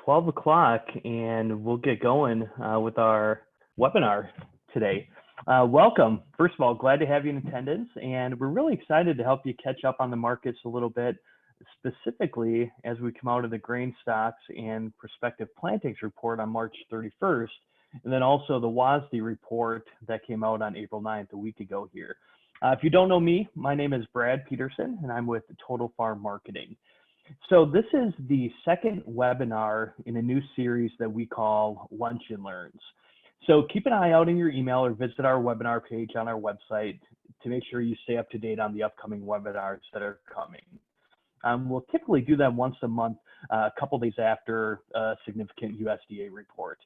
12 o'clock and we'll get going with our webinar today. Welcome. First of all, glad to have you in attendance, and we're really excited to help you catch up on the markets a little bit, specifically as we come out of the grain stocks and prospective plantings report on March 31st, and then also the WASDE report that came out on April 9th, a week ago here. If you don't know me, my name is Brad Peterson, and I'm with Total Farm Marketing. So this is the second webinar in a new series that we call Lunch and Learns. So keep an eye out in your email or visit our webinar page on our website to make sure you stay up to date on the upcoming webinars that are coming. We'll typically do them once a month, a couple days after a significant USDA report.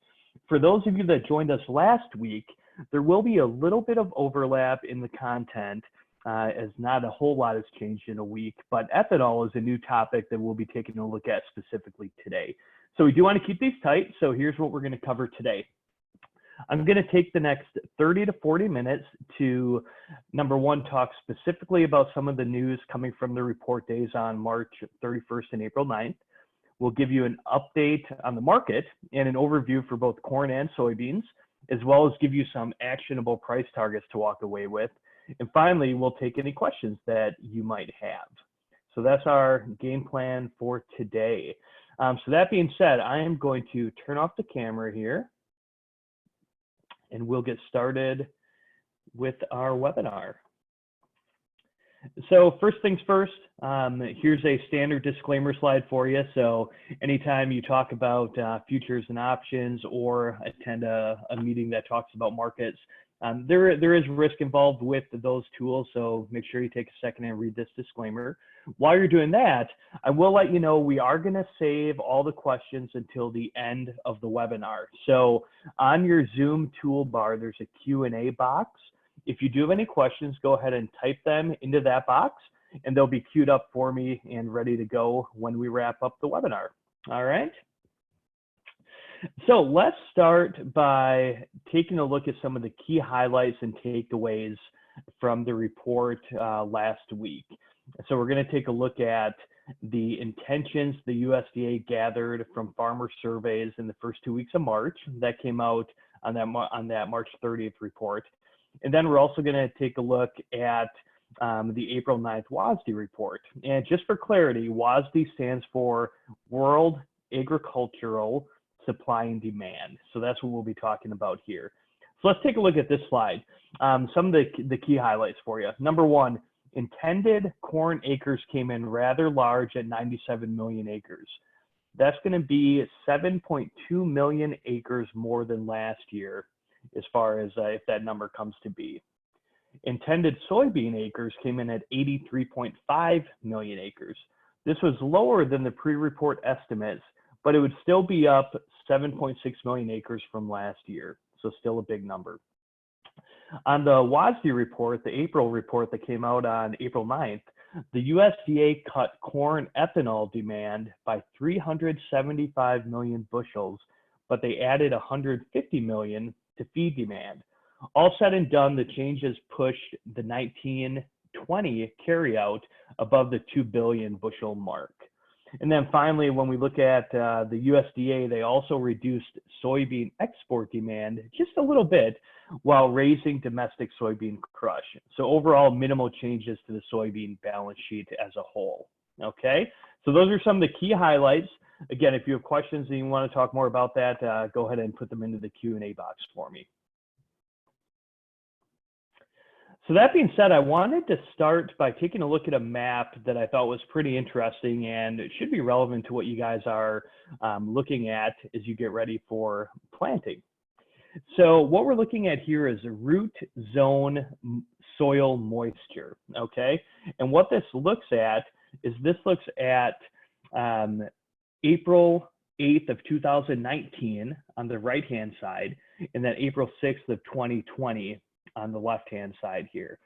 For those of you that joined us last week, there will be a little bit of overlap in the content, as not a whole lot has changed in a week, but ethanol is a new topic that we'll be taking a look at specifically today. So we do want to keep these tight, so here's what we're going to cover today. I'm going to take the next 30 to 40 minutes to, number one, talk specifically about some of the news coming from the report days on March 31st and April 9th. We'll give you an update on the market and an overview for both corn and soybeans, as well as give you some actionable price targets to walk away with. And finally, we'll take any questions that you might have. So that's our game plan for today. So that being said, I am going to turn off the camera here and we'll get started with our webinar. So first things first, here's a standard disclaimer slide for you. So anytime you talk about futures and options or attend a meeting that talks about markets, there is risk involved with those tools, so make sure you take a second and read this disclaimer. While you're doing that, I will let you know we are going to save all the questions until the end of the webinar. So on your Zoom toolbar, there's a Q&A box. If you do have any questions, go ahead and type them into that box, and they'll be queued up for me and ready to go when we wrap up the webinar. All right. So let's start by taking a look at some of the key highlights and takeaways from the report last week. So we're going to take a look at the intentions the USDA gathered from farmer surveys in the first 2 weeks of March that came out on that March 30th report. And then we're also going to take a look at the April 9th WASDE report. And just for clarity, WASDE stands for World Agricultural Supply and Demand. So that's what we'll be talking about here. So let's take a look at this slide. Some of the key highlights for you. Number one, intended corn acres came in rather large at 97 million acres. That's going to be 7.2 million acres more than last year, as far as if that number comes to be. Intended soybean acres came in at 83.5 million acres. This was lower than the pre-report estimates, but it would still be up 7.6 million acres from last year, so still a big number. On the WASDE report, the April report that came out on April 9th, the USDA cut corn ethanol demand by 375 million bushels, but they added 150 million to feed demand. All said and done, the changes pushed the 1920 carryout above the 2 billion bushel mark. And then finally, when we look at the USDA, they also reduced soybean export demand just a little bit while raising domestic soybean crush. So overall, minimal changes to the soybean balance sheet as a whole. Okay, so those are some of the key highlights. Again, if you have questions and you want to talk more about that, go ahead and put them into the Q&A box for me. So that being said, I wanted to start by taking a look at a map that I thought was pretty interesting, and it should be relevant to what you guys are looking at as you get ready for planting. So what we're looking at here is a root zone soil moisture, okay? And what this looks at is this looks at April 8th of 2019 on the right-hand side, and then April 6th of 2020 on the left-hand side here.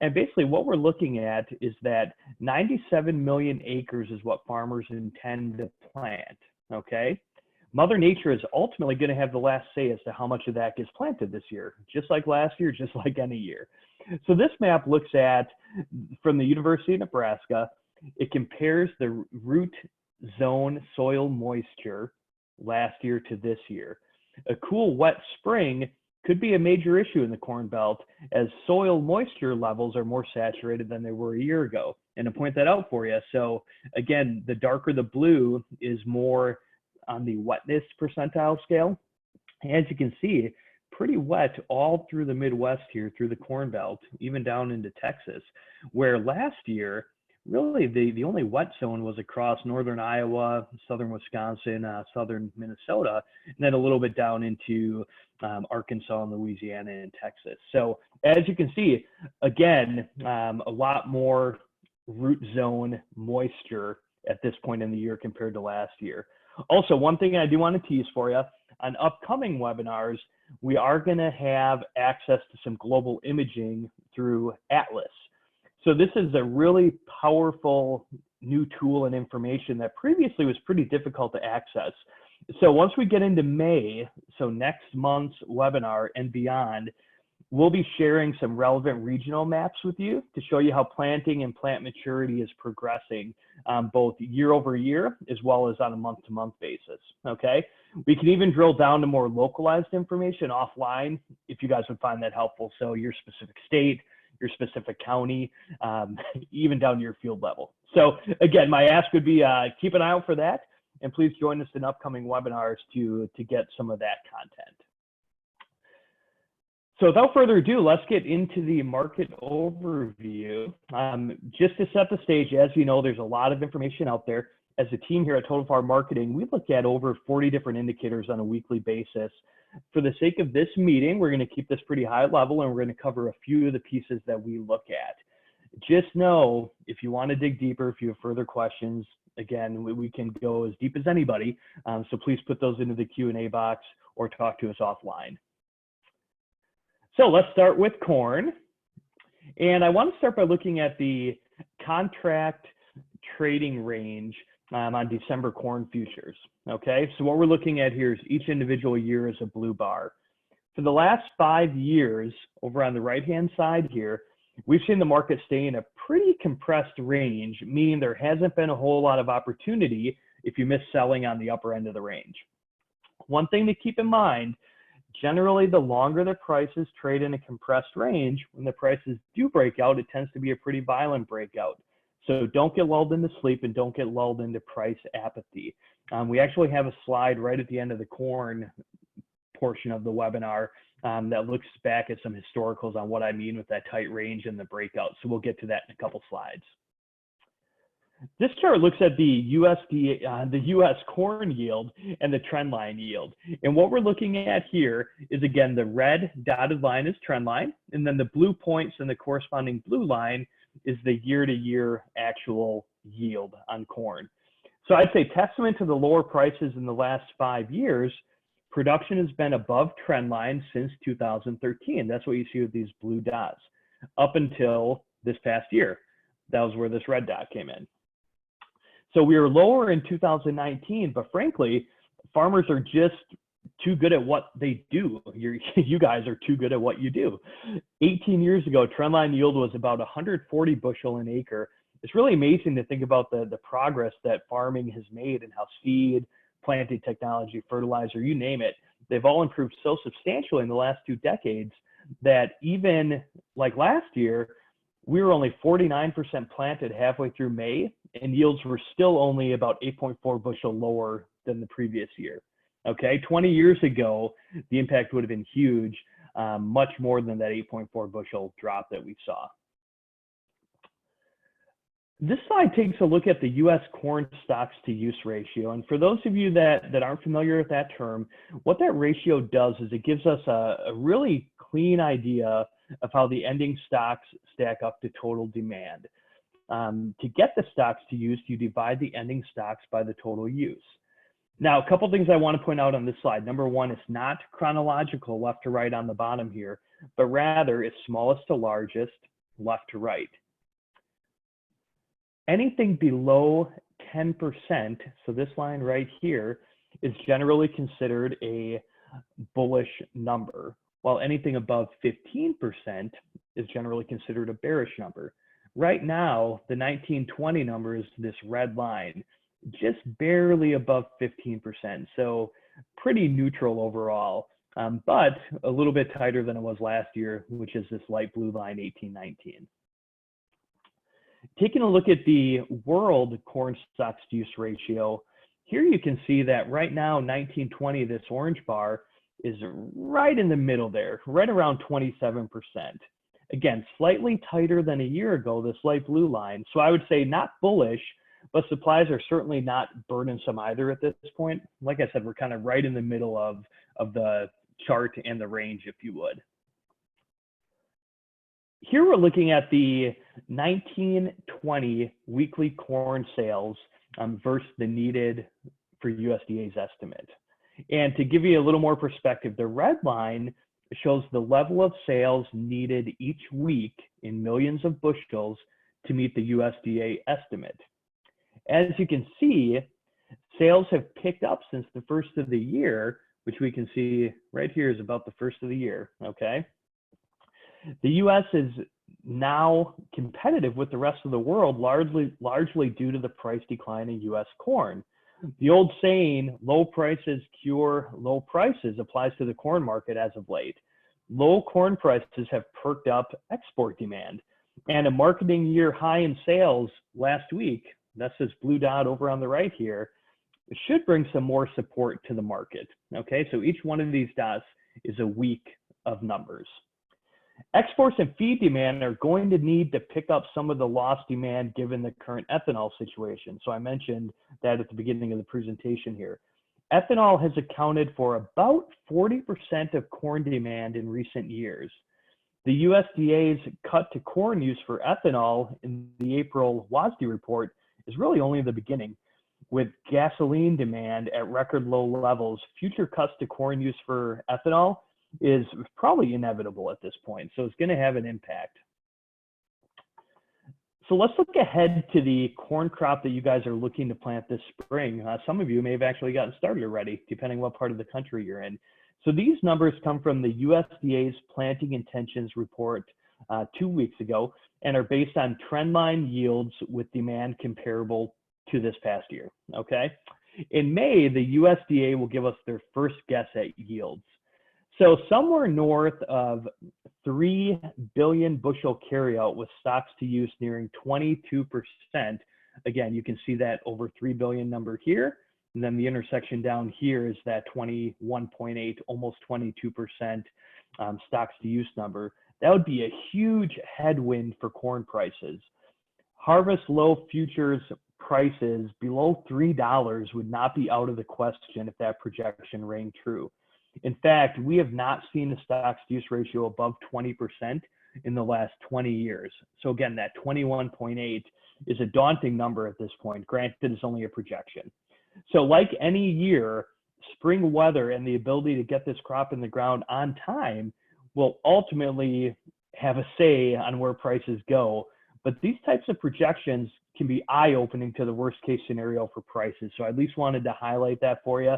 And basically what we're looking at is that 97 million acres is what farmers intend to plant, okay? Mother Nature is ultimately going to have the last say as to how much of that gets planted this year, just like last year, just like any year. So this map looks at, from the University of Nebraska, it compares the root zone soil moisture last year to this year. A cool, wet spring could be a major issue in the Corn Belt as soil moisture levels are more saturated than they were a year ago. And to point that out for you, so again, the darker the blue is more on the wetness percentile scale. As you can see, pretty wet all through the Midwest here, through the Corn Belt, even down into Texas, where last year, really the only wet zone was across northern Iowa, southern Wisconsin, southern Minnesota, and then a little bit down into Arkansas and Louisiana and Texas. So as you can see, again, a lot more root zone moisture at this point in the year compared to last year. Also, one thing I do want to tease for you, on upcoming webinars, we are going to have access to some global imaging through Atlas. So this is a really powerful new tool and information that previously was pretty difficult to access. So once we get into May, so next month's webinar and beyond, we'll be sharing some relevant regional maps with you to show you how planting and plant maturity is progressing both year over year as well as on a month-to-month basis, okay? We can even drill down to more localized information offline if you guys would find that helpful. So your specific state, your specific county, even down to your field level. So again, my ask would be keep an eye out for that, and please join us in upcoming webinars to get some of that content. So without further ado, let's get into the market overview. Just to set the stage, as you know, there's a lot of information out there. As a team here at Total Farm Marketing, we look at over 40 different indicators on a weekly basis. For the sake of this meeting, we're going to keep this pretty high level, and we're going to cover a few of the pieces that we look at. Just know, if you want to dig deeper, if you have further questions, again, we can go as deep as anybody. So please put those into the Q&A box or talk to us offline. So let's start with corn. And I want to start by looking at the contract trading range on December corn futures. Okay, so what we're looking at here is each individual year is a blue bar. For the last 5 years, over on the right-hand side here, we've seen the market stay in a pretty compressed range, meaning there hasn't been a whole lot of opportunity if you miss selling on the upper end of the range. One thing to keep in mind, generally the longer the prices trade in a compressed range, when the prices do break out, it tends to be a pretty violent breakout. So don't get lulled into sleep and don't get lulled into price apathy. We actually have a slide right at the end of the corn portion of the webinar that looks back at some historicals on what I mean with that tight range and the breakout. So we'll get to that in a couple slides. This chart looks at the U.S. corn yield and the trend line yield. And what we're looking at here is, again, the red dotted line is trend line, and then the blue points and the corresponding blue line is the year-to-year actual yield on corn. So I'd say testament to the lower prices in the last 5 years, production has been above trend line since 2013. That's what you see with these blue dots up until this past year. That was where this red dot came in. So we were lower in 2019, but frankly, farmers are just too good at what they do. You guys are too good at what you do. 18 years ago, trendline yield was about 140 bushel an acre. It's really amazing to think about the progress that farming has made and how seed, planting technology, fertilizer, you name it, they've all improved so substantially in the last 2 decades that even like last year, we were only 49% planted halfway through May, and yields were still only about 8.4 bushel lower than the previous year. Okay, 20 years ago, the impact would have been huge, much more than that 8.4 bushel drop that we saw. This slide takes a look at the U.S. corn stocks to use ratio. And for those of you that aren't familiar with that term, what that ratio does is it gives us a really clean idea of how the ending stocks stack up to total demand. To get the stocks to use, you divide the ending stocks by the total use. Now, a couple things I want to point out on this slide. Number one, it's not chronological left to right on the bottom here, but rather it's smallest to largest, left to right. Anything below 10%, so this line right here, is generally considered a bullish number, while anything above 15% is generally considered a bearish number. Right now, the 1920 number is this red line. just barely above 15%. So pretty neutral overall, but a little bit tighter than it was last year, which is this light blue line, 1819. Taking a look at the world corn stocks to use ratio, here you can see that right now, 1920, this orange bar is right in the middle there, right around 27%. Again, slightly tighter than a year ago, this light blue line. So I would say not bullish, but supplies are certainly not burdensome either at this point. Like I said, we're kind of right in the middle of the chart and the range, if you would. Here we're looking at the 1920 weekly corn sales versus the needed for USDA's estimate. And to give you a little more perspective, the red line shows the level of sales needed each week in millions of bushels to meet the USDA estimate. As you can see, sales have picked up since the first of the year, which we can see right here is about the first of the year, okay? The US is now competitive with the rest of the world, largely due to the price decline in US corn. The old saying, low prices cure low prices, applies to the corn market as of late. Low corn prices have perked up export demand, and a marketing year high in sales last week, that's this blue dot over on the right here, should bring some more support to the market. Okay, so each one of these dots is a week of numbers. Exports and feed demand are going to need to pick up some of the lost demand given the current ethanol situation. So I mentioned that at the beginning of the presentation here. Ethanol has accounted for about 40% of corn demand in recent years. The USDA's cut to corn use for ethanol in the April WASDE report is really only the beginning. With gasoline demand at record low levels, future cuts to corn use for ethanol is probably inevitable at this point. So it's going to have an impact. So let's look ahead to the corn crop that you guys are looking to plant this spring. Some of you may have actually gotten started already, depending what part of the country you're in. So these numbers come from the USDA's Planting Intentions Report 2 weeks ago and are based on trendline yields with demand comparable to this past year, okay? In May, the USDA will give us their first guess at yields. So somewhere north of 3 billion bushel carryout with stocks to use nearing 22%. Again, you can see that over 3 billion number here. And then the intersection down here is that 21.8, almost 22% stocks to use number. That would be a huge headwind for corn prices. Harvest low futures prices below $3 would not be out of the question if that projection rang true. In fact, we have not seen a stocks to use ratio above 20% in the last 20 years. So again, that 21.8 is a daunting number at this point. Granted, it's only a projection. So like any year, spring weather and the ability to get this crop in the ground on time will ultimately have a say on where prices go. But these types of projections can be eye-opening to the worst-case scenario for prices. So I at least wanted to highlight that for you,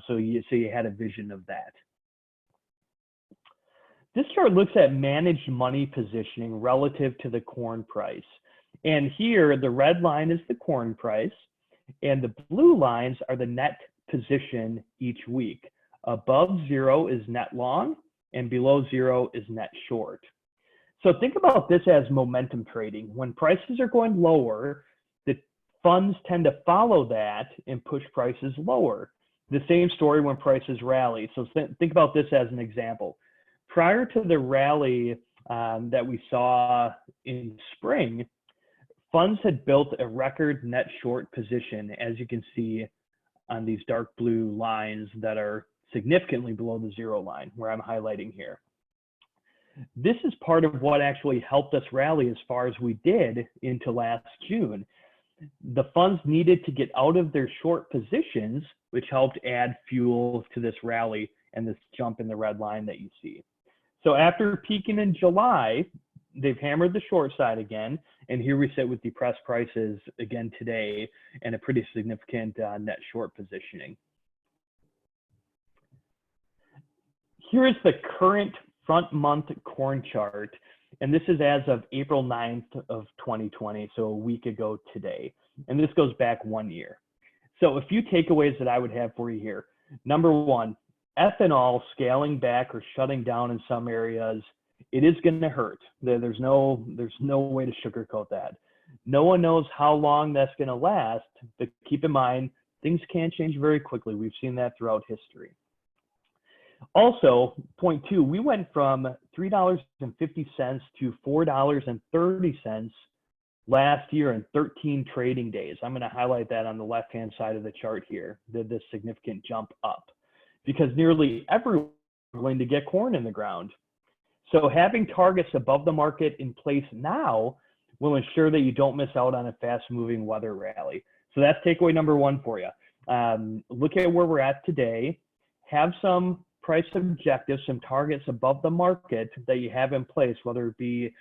so you had a vision of that. This chart looks at managed money positioning relative to the corn price. And here, the red line is the corn price, and the blue lines are the net position each week. Above zero is net long, and below zero is net short. So think about this as momentum trading. When prices are going lower, the funds tend to follow that and push prices lower. The same story when prices rally. So think about this as an example. Prior to the rally that we saw in spring, funds had built a record net short position, as you can see on these dark blue lines that are significantly below the zero line, where I'm highlighting here. This is part of what actually helped us rally as far as we did into last June. The funds needed to get out of their short positions, which helped add fuel to this rally and this jump in the red line that you see. So after peaking in July, they've hammered the short side again, and here we sit with depressed prices again today and a pretty significant net short positioning. Here is the current front month corn chart, and this is as of April 9th of 2020, so a week ago today. And this goes back 1 year. So a few takeaways that I would have for you here. Number one, ethanol scaling back or shutting down in some areas, it is going to hurt. There's no way to sugarcoat that. No one knows how long that's going to last, but keep in mind, things can change very quickly. We've seen that throughout history. Also, point two, we went from $3.50 to $4.30 last year in 13 trading days. I'm going to highlight that on the left-hand side of the chart here, this significant jump up, because nearly everyone is willing to get corn in the ground. So having targets above the market in place now will ensure that you don't miss out on a fast-moving weather rally. So that's takeaway number one for you. Look at where we're at today. Have some price objectives, some targets above the market that you have in place, whether it be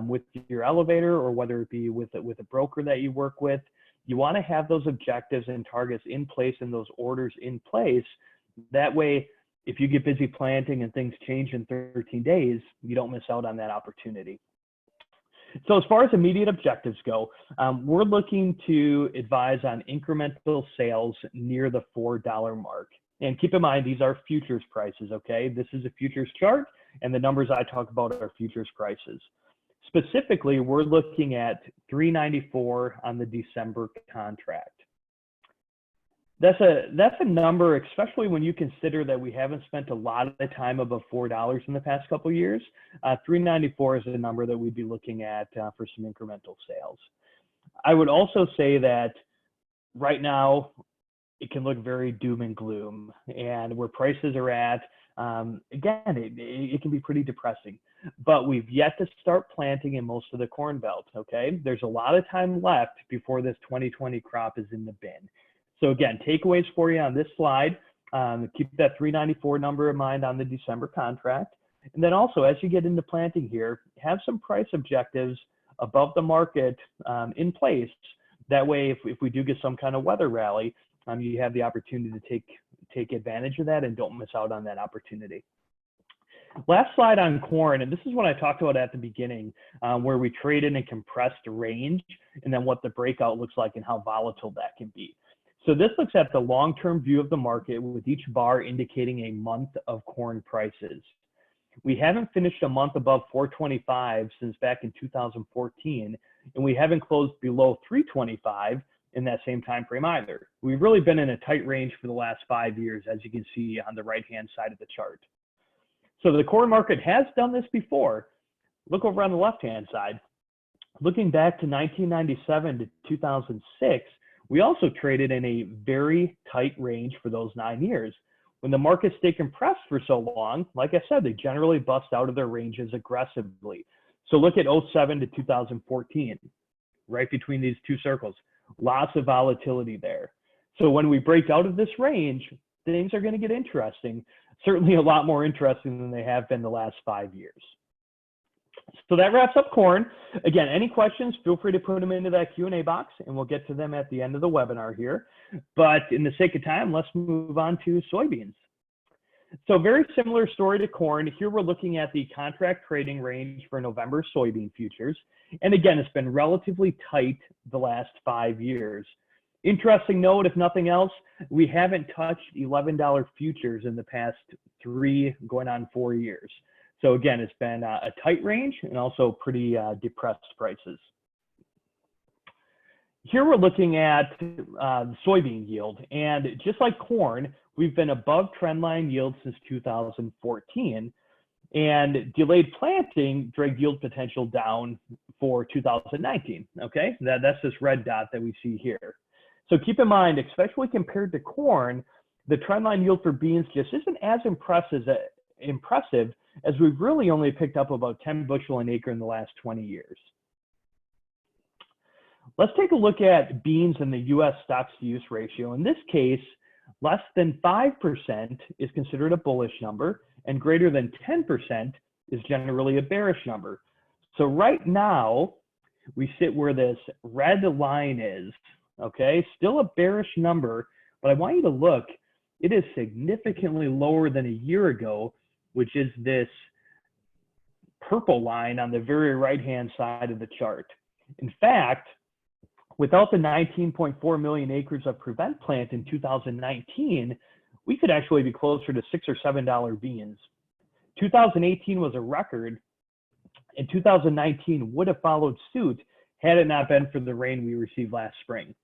with your elevator or whether it be with a broker that you work with. You want to have those objectives and targets in place and those orders in place. That way, if you get busy planting and things change in 13 days, you don't miss out on that opportunity. So as far as immediate objectives go, we're looking to advise on incremental sales near the $4 mark. And keep in mind, these are futures prices, okay? This is a futures chart, and the numbers I talk about are futures prices. Specifically, we're looking at $3.94 on the December contract. That's a number, especially when you consider that we haven't spent a lot of the time above $4 in the past couple of years. $3.94 is a number that we'd be looking at for some incremental sales. I would also say that right now, it can look very doom and gloom, and where prices are at, again, it can be pretty depressing, but we've yet to start planting in most of the corn belt, okay? There's a lot of time left before this 2020 crop is in the bin. So again, takeaways for you on this slide, keep that $3.94 number in mind on the December contract. And then also, as you get into planting here, have some price objectives above the market in place. That way, if we do get some kind of weather rally, you have the opportunity to take advantage of that and don't miss out on that opportunity. Last slide on corn, and this is what I talked about at the beginning, where we trade in a compressed range and then what the breakout looks like and how volatile that can be. So this looks at the long-term view of the market with each bar indicating a month of corn prices. We haven't finished a month above 425 since back in 2014, and we haven't closed below 325 in that same time frame either. We've really been in a tight range for the last 5 years, as you can see on the right-hand side of the chart. So the corn market has done this before. Look over on the left-hand side. Looking back to 1997 to 2006, we also traded in a very tight range for those 9 years. When the markets stay compressed for so long, like I said, they generally bust out of their ranges aggressively. So look at 07 to 2014, right between these two circles. Lots of volatility there. So when we break out of this range, things are going to get interesting, certainly a lot more interesting than they have been the last 5 years. So that wraps up corn. Again, any questions, feel free to put them into that Q&A box, and we'll get to them at the end of the webinar here. But in the sake of time, let's move on to soybeans. So very similar story to corn. Here we're looking at the contract trading range for November soybean futures. And again, it's been relatively tight the last 5 years. Interesting note, if nothing else, we haven't touched $11 futures in the past 3 going on 4 years. So again, it's been a tight range and also pretty depressed prices. Here we're looking at soybean yield, and just like corn, we've been above trendline yield since 2014, and delayed planting dragged yield potential down for 2019, okay? That's this red dot that we see here. So keep in mind, especially compared to corn, the trendline yield for beans just isn't as impressive as we've really only picked up about 10 bushel an acre in the last 20 years. Let's take a look at beans and the U.S. stocks-to-use ratio. In this case, less than 5% is considered a bullish number, and greater than 10% is generally a bearish number. So right now, we sit where this red line is, okay? Still a bearish number, but I want you to look. It is significantly lower than a year ago, which is this purple line on the very right-hand side of the chart. In fact, Without the 19.4 million acres of prevent plant in 2019, we could actually be closer to $6 or $7 beans. 2018 was a record, and 2019 would have followed suit had it not been for the rain we received last spring.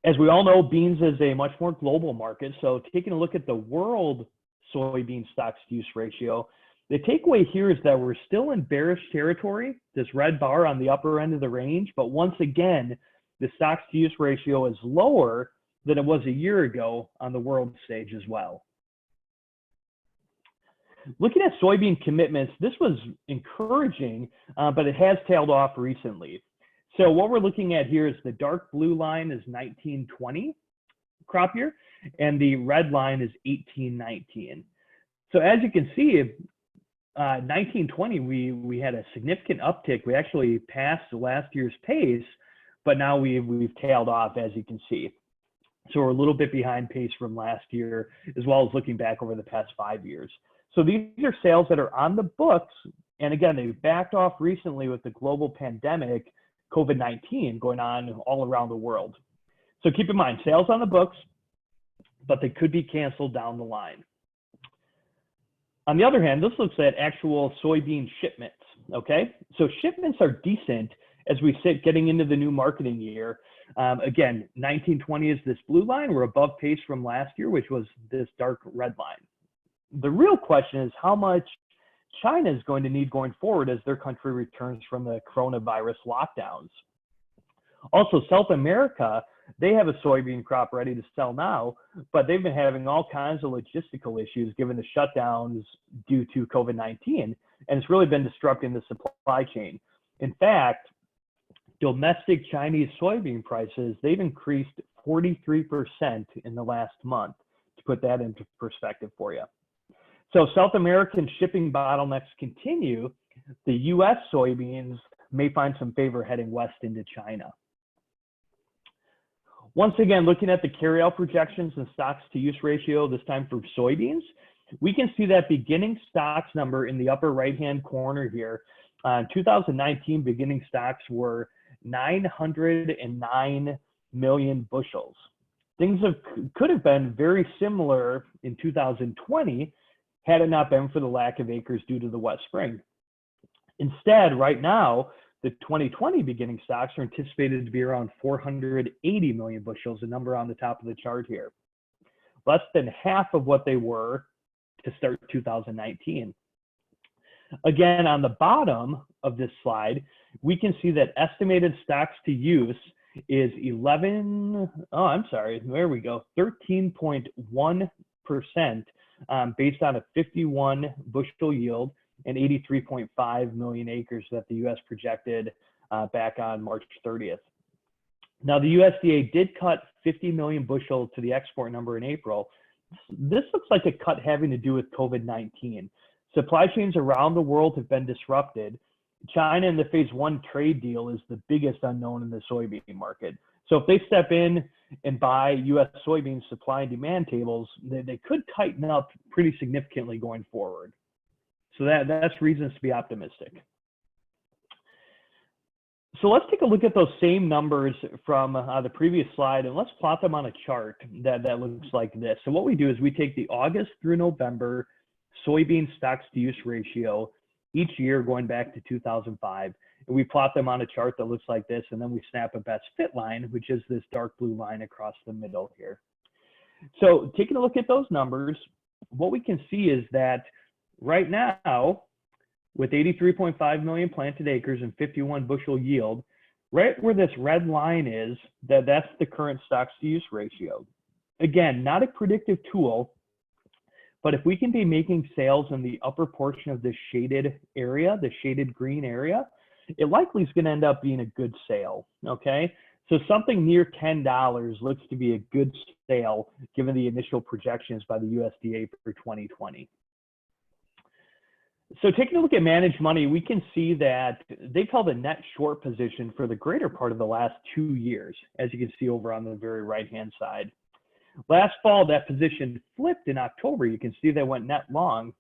As we all know, beans is a much more global market, so taking a look at the world soybean stocks-to-use ratio, the takeaway here is that we're still in bearish territory, this red bar on the upper end of the range, but once again, the stocks-to-use ratio is lower than it was a year ago on the world stage as well. Looking at soybean commitments, this was encouraging, but it has tailed off recently. So what we're looking at here is the dark blue line is 1920 crop year, and the red line is 1819. So as you can see, 1920, we had a significant uptick. We actually passed last year's pace, but now we've tailed off, as you can see. So we're a little bit behind pace from last year, as well as looking back over the past 5 years. So these are sales that are on the books. And again, they've backed off recently with the global pandemic, COVID-19, going on all around the world. So keep in mind, sales on the books, but they could be canceled down the line. On the other hand, this looks at actual soybean shipments, okay? So shipments are decent as we sit getting into the new marketing year. Again, 1920 is this blue line. We're above pace from last year, which was this dark red line. The real question is how much China is going to need going forward as their country returns from the coronavirus lockdowns. Also, South America, they have a soybean crop ready to sell now, but they've been having all kinds of logistical issues given the shutdowns due to COVID-19, and it's really been disrupting the supply chain. In fact, domestic Chinese soybean prices, they've increased 43% in the last month, to put that into perspective for you. So South American shipping bottlenecks continue. The US soybeans may find some favor heading west into China. Once again, looking at the carryout projections and stocks-to-use ratio, this time for soybeans, we can see that beginning stocks number in the upper right-hand corner here. 2019 beginning stocks were 909 million bushels. Things could have been very similar in 2020 had it not been for the lack of acres due to the wet spring. Instead, right now, the 2020 beginning stocks are anticipated to be around 480 million bushels, a number on the top of the chart here. Less than half of what they were to start 2019. Again, on the bottom of this slide, we can see that estimated stocks to use is 13.1%, based on a 51 bushel yield and 83.5 million acres that the U.S. projected back on March 30th. Now, the USDA did cut 50 million bushel to the export number in April. This looks like a cut having to do with COVID-19. Supply chains around the world have been disrupted. China in the phase 1 trade deal is the biggest unknown in the soybean market. So if they step in and buy U.S. soybean supply and demand tables, they could tighten up pretty significantly going forward. So that's reasons to be optimistic. So let's take a look at those same numbers from the previous slide, and let's plot them on a chart that looks like this. So what we do is we take the August through November soybean stocks to use ratio each year going back to 2005. And we plot them on a chart that looks like this, and then we snap a best fit line, which is this dark blue line across the middle here. So taking a look at those numbers, what we can see is that right now, with 83.5 million planted acres and 51 bushel yield, right where this red line is, that's the current stocks to use ratio. Again, not a predictive tool, but if we can be making sales in the upper portion of this shaded area, the shaded green area, it likely is going to end up being a good sale, okay? So something near $10 looks to be a good sale given the initial projections by the USDA for 2020. So taking a look at managed money, we can see that they've held a net short position for the greater part of the last 2 years, as you can see over on the very right-hand side. Last fall, that position flipped in October. You can see they went net long.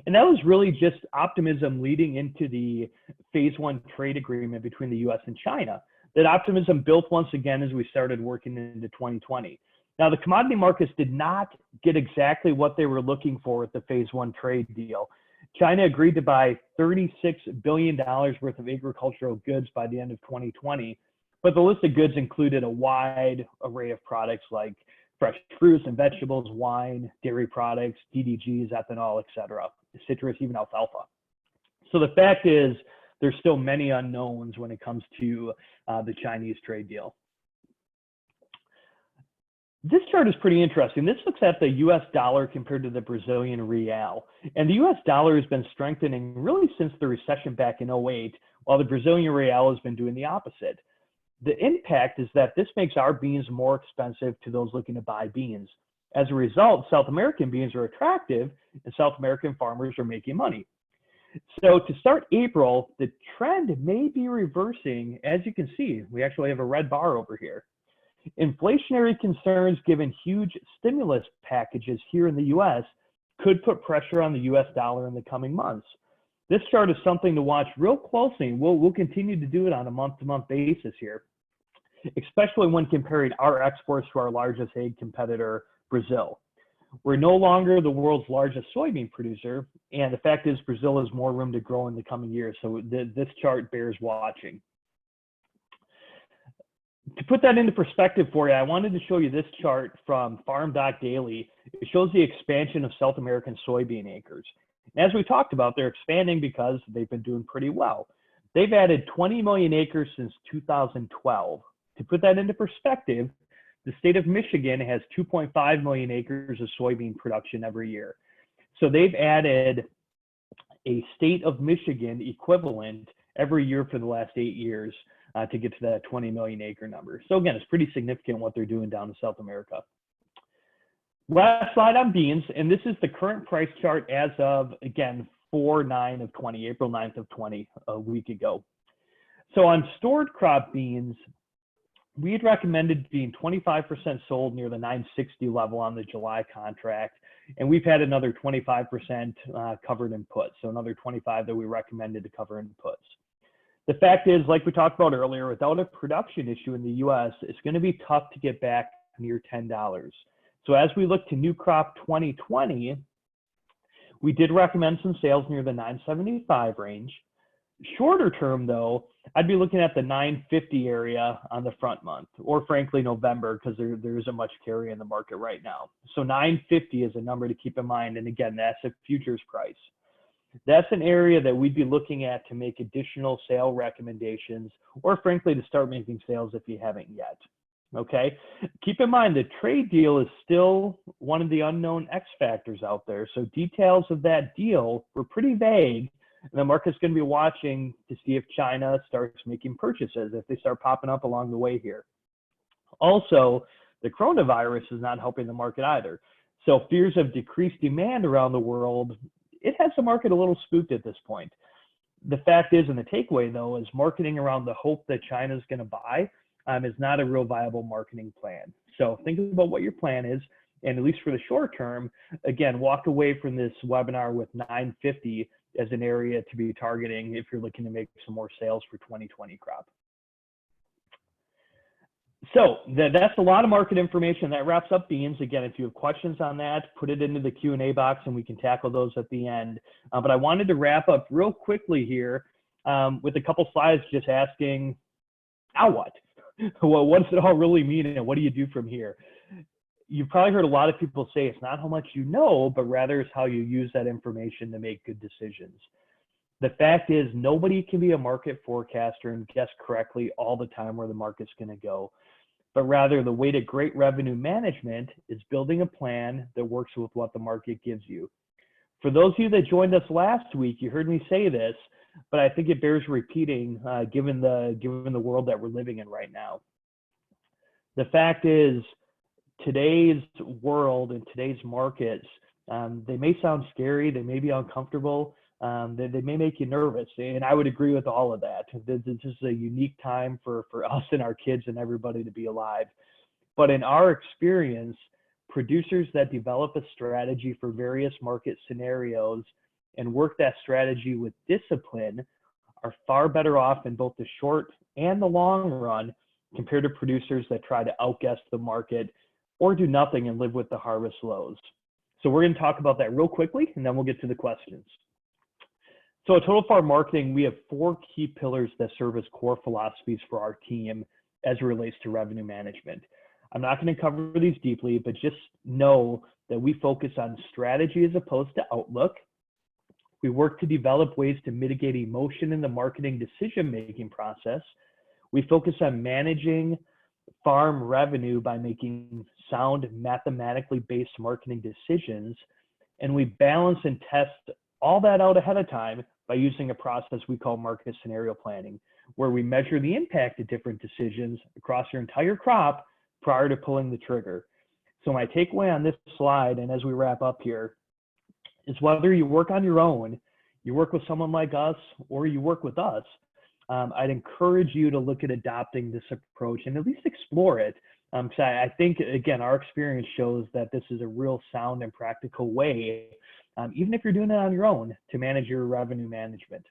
And that was really just optimism leading into the phase one trade agreement between the US and China. That optimism built once again as we started working into 2020. Now, the commodity markets did not get exactly what they were looking for with the phase one trade deal. China agreed to buy $36 billion worth of agricultural goods by the end of 2020, but the list of goods included a wide array of products like fresh fruits and vegetables, wine, dairy products, DDGs, ethanol, etc., citrus, even alfalfa. So the fact is, there's still many unknowns when it comes to the Chinese trade deal. This chart is pretty interesting. This looks at the US dollar compared to the Brazilian real. And the US dollar has been strengthening really since the recession back in 2008, while the Brazilian real has been doing the opposite. The impact is that this makes our beans more expensive to those looking to buy beans. As a result, South American beans are attractive and South American farmers are making money. So to start April, the trend may be reversing. As you can see, we actually have a red bar over here. Inflationary concerns given huge stimulus packages here in the US could put pressure on the US dollar in the coming months. This chart is something to watch real closely. We'll continue to do it on a month-to-month basis here, especially when comparing our exports to our largest ag competitor, Brazil. We're no longer the world's largest soybean producer, and the fact is Brazil has more room to grow in the coming years, so this chart bears watching. To put that into perspective for you, I wanted to show you this chart from Farm Doc Daily. It shows the expansion of South American soybean acres. And as we talked about, they're expanding because they've been doing pretty well. They've added 20 million acres since 2012. To put that into perspective, the state of Michigan has 2.5 million acres of soybean production every year. So they've added a state of Michigan equivalent every year for the last 8 years to get to that 20 million acre number. So again, it's pretty significant what they're doing down in South America. Last slide on beans, and this is the current price chart as of, again, 4/9 of 20, April 9th of 20, a week ago. So on stored crop beans, we had recommended being 25% sold near the 960 level on the July contract, and we've had another 25% covered in puts, so another 25 that we recommended to cover in puts. The fact is, like we talked about earlier, without a production issue in the US, it's going to be tough to get back near $10. So as we look to new crop 2020, we did recommend some sales near the 975 range. Shorter term though, I'd be looking at the 950 area on the front month, or frankly November, because there isn't much carry in the market right now. So 950 is a number to keep in mind, and again, that's a futures price. That's an area that we'd be looking at to make additional sale recommendations, or frankly to start making sales if you haven't yet. Okay, keep in mind the trade deal is still one of the unknown X factors out there. So details of that deal were pretty vague, and the market's going to be watching to see if China starts making purchases, if they start popping up along the way here. Also, the coronavirus is not helping the market either. So fears of decreased demand around the world, it has the market a little spooked at this point. The fact is, and the takeaway though, is marketing around the hope that China's going to buy is not a real viable marketing plan. So think about what your plan is, and at least for the short term, again, walk away from this webinar with 950 as an area to be targeting if you're looking to make some more sales for 2020 crop. So that's a lot of market information. That wraps up beans. Again, if you have questions on that, put it into the Q&A box and we can tackle those at the end. But I wanted to wrap up real quickly here with a couple slides just asking, now what? Well, what does it all really mean and what do you do from here? You've probably heard a lot of people say it's not how much you know, but rather it's how you use that information to make good decisions. The fact is, nobody can be a market forecaster and guess correctly all the time where the market's going to go. But rather, the way to great revenue management is building a plan that works with what the market gives you. For those of you that joined us last week, you heard me say this, but I think it bears repeating given the world that we're living in right now. The fact is, today's world and today's markets, they may sound scary, they may be uncomfortable, they may make you nervous, and I would agree with all of that. This is a unique time for us and our kids and everybody to be alive. But in our experience, producers that develop a strategy for various market scenarios and work that strategy with discipline are far better off in both the short and the long run compared to producers that try to outguess the market or do nothing and live with the harvest lows. So we're going to talk about that real quickly, and then we'll get to the questions. So at Total Farm Marketing, we have 4 key pillars that serve as core philosophies for our team as it relates to revenue management. I'm not going to cover these deeply, but just know that we focus on strategy as opposed to outlook. We work to develop ways to mitigate emotion in the marketing decision-making process. We focus on managing farm revenue by making sound, mathematically based marketing decisions. And we balance and test all that out ahead of time by using a process we call market scenario planning, where we measure the impact of different decisions across your entire crop prior to pulling the trigger. So my takeaway on this slide, and as we wrap up here, is whether you work on your own, you work with someone like us, or you work with us, I'd encourage you to look at adopting this approach and at least explore it. So I think, again, our experience shows that this is a real sound and practical way, even if you're doing it on your own, to manage your revenue management.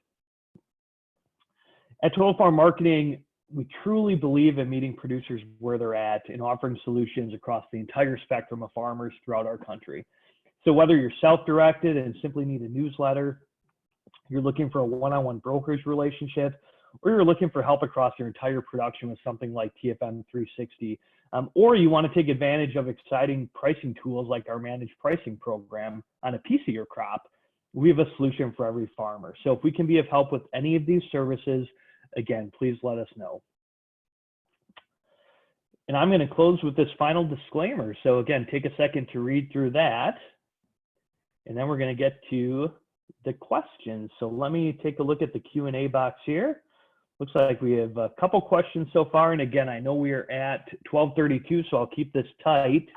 At Total Farm Marketing, we truly believe in meeting producers where they're at and offering solutions across the entire spectrum of farmers throughout our country. So whether you're self-directed and simply need a newsletter, you're looking for a one-on-one brokerage relationship, or you're looking for help across your entire production with something like TFM 360, or you want to take advantage of exciting pricing tools like our managed pricing program on a piece of your crop, we have a solution for every farmer. So if we can be of help with any of these services, again, please let us know. And I'm going to close with this final disclaimer. So again, take a second to read through that, and then we're going to get to the questions. So let me take a look at the Q&A box here. Looks like we have a couple questions so far. And again, I know we are at 12:32, so I'll keep this tight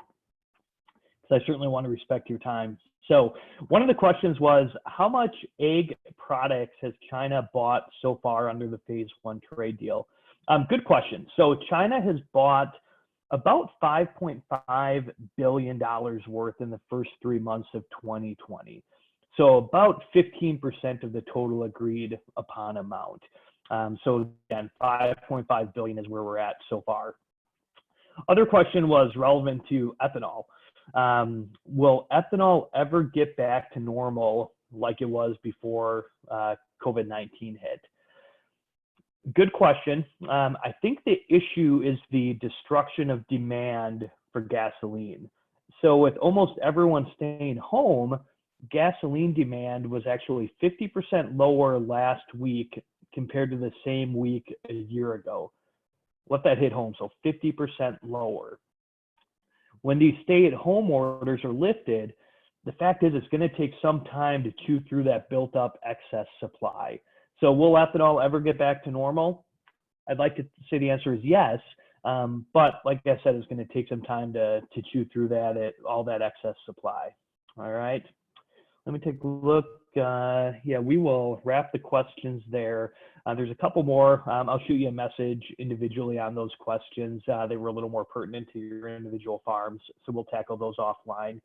because I certainly want to respect your time. So one of the questions was, how much egg products has China bought so far under the Phase 1 trade deal? Good question. So China has bought about $5.5 billion worth in the first 3 months of 2020. So about 15% of the total agreed upon amount. So again, 5.5 billion is where we're at so far. Other question was relevant to ethanol. Will ethanol ever get back to normal like it was before COVID-19 hit? Good question. I think the issue is the destruction of demand for gasoline. So with almost everyone staying home, gasoline demand was actually 50% lower last week compared to the same week a year ago. Let that hit home. So 50% lower. When these stay-at-home orders are lifted, the fact is it's going to take some time to chew through that built-up excess supply. So will ethanol ever get back to normal? I'd like to say the answer is yes, but like I said, it's going to take some time to chew through all that excess supply. All right. Let me take a look. Yeah, we will wrap the questions there. There's a couple more. I'll shoot you a message individually on those questions. They were a little more pertinent to your individual farms, so we'll tackle those offline.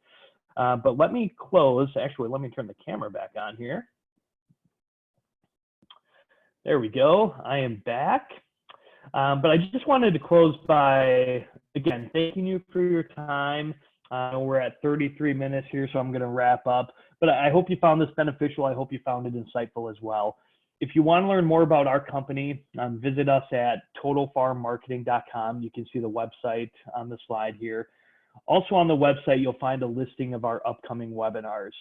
But let me close. Actually, let me turn the camera back on here. There we go. I am back. But I just wanted to close by, again, thanking you for your time. We're at 33 minutes here, so I'm going to wrap up. But I hope you found this beneficial. I hope you found it insightful as well. If you want to learn more about our company, visit us at totalfarmmarketing.com. You can see the website on the slide here. Also on the website, you'll find a listing of our upcoming webinars.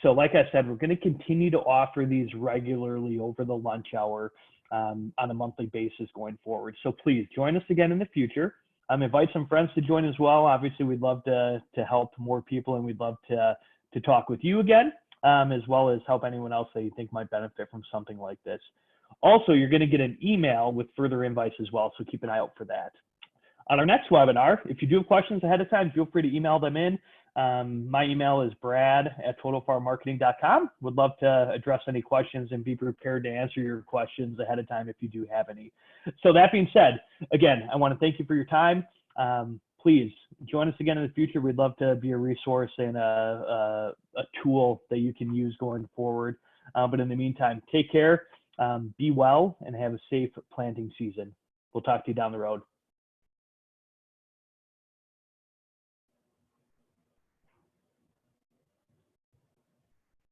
So like I said, we're going to continue to offer these regularly over the lunch hour on a monthly basis going forward. So please join us again in the future. Invite some friends to join as well. Obviously, we'd love to help more people, and we'd love to talk with you again, as well as help anyone else that you think might benefit from something like this. Also, you're going to get an email with further invites as well, so keep an eye out for that. On our next webinar, if you do have questions ahead of time, feel free to email them in. My email is brad@totalfarmmarketing.com. Would love to address any questions and be prepared to answer your questions ahead of time if you do have any. So that being said, again, I want to thank you for your time. please join us again in the future. We'd love to be a resource and a tool that you can use going forward. But in the meantime, take care, be well, and have a safe planting season. We'll talk to you down the road.